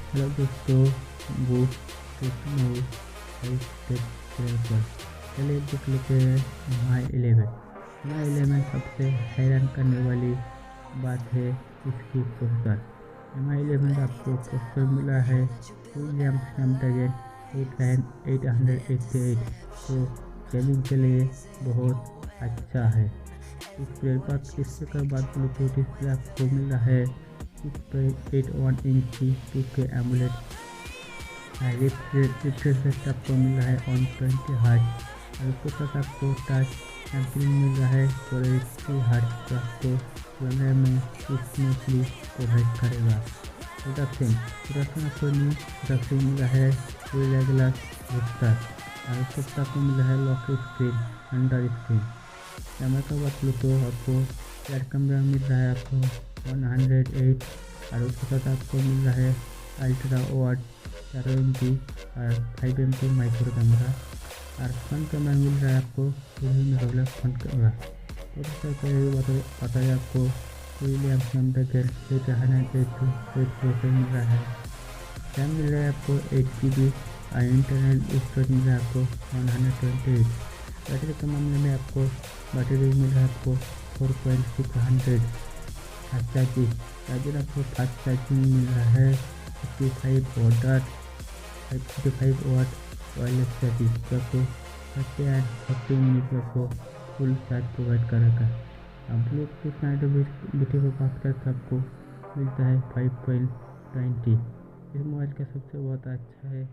Hello दोस्तों, वो techno take channel पर चलिए देख लेते हैं माई 11 सबसे हैरान करने वाली बात है इसकी प्रोसेसर। Mi 11 आपको प्रोसेसर मिला है विलियम स्नैपड्रैगन 888 तो गेमिंग के लिए बहुत अच्छा है। डिस्प्ले का बात बोले तो डिस्प्ले आपको मिल रहा है 6.81 इंच की 2K एमुलेट। रिफ्रेश रेट आपको मिल रहा है 120 हर्ट्ज और उसके साथ आपको टच सैम्पलिंग मिल रहा है 480 हर्ट्ज का आपको चलने में स्मूथली प्रोवाइड करेगा। प्रोडक्शन आपको न्यू प्रोडक्शन मिल रहा है रेगुलर बूस्टर और उसके साथ आपको मिल रहा है lock screen under screen. Camera का बात लो तो आपको रियर कैमरा मिल रहा है आपको 108 और उसके साथ आपको मिल रहा है अल्ट्रा वाइड 4 MP और 5 MP माइक्रो कैमरा और फ्रंट कैमरा मिल रहा है आपको 2 फ्रंट कैमरा। तो बताइए आपको विलियम स्नैपड्रैगन 888 प्रोसेसर मिल रहा है। रैम मिल रहा है आपको 8 GB और इंटरनल स्टोरेज मिल रहा है आपको 128। बैटरी के मामले में आपको बैटरी मिल रहा है आपको 4.600 फास्ट चार्जिंग आपको फास्ट चार्जिंग मिल रहा है 55 वाट वायरलेस चार्जिंग जो आपको 30 एंड 40 मिनट में आपको फुल चार्ज प्रोवाइड करेगा। ब्लूटूथ कनेक्टिविटी को बात करें तो आपको मिलता है 5.20। इस मोबाइल का सबसे बहुत अच्छा है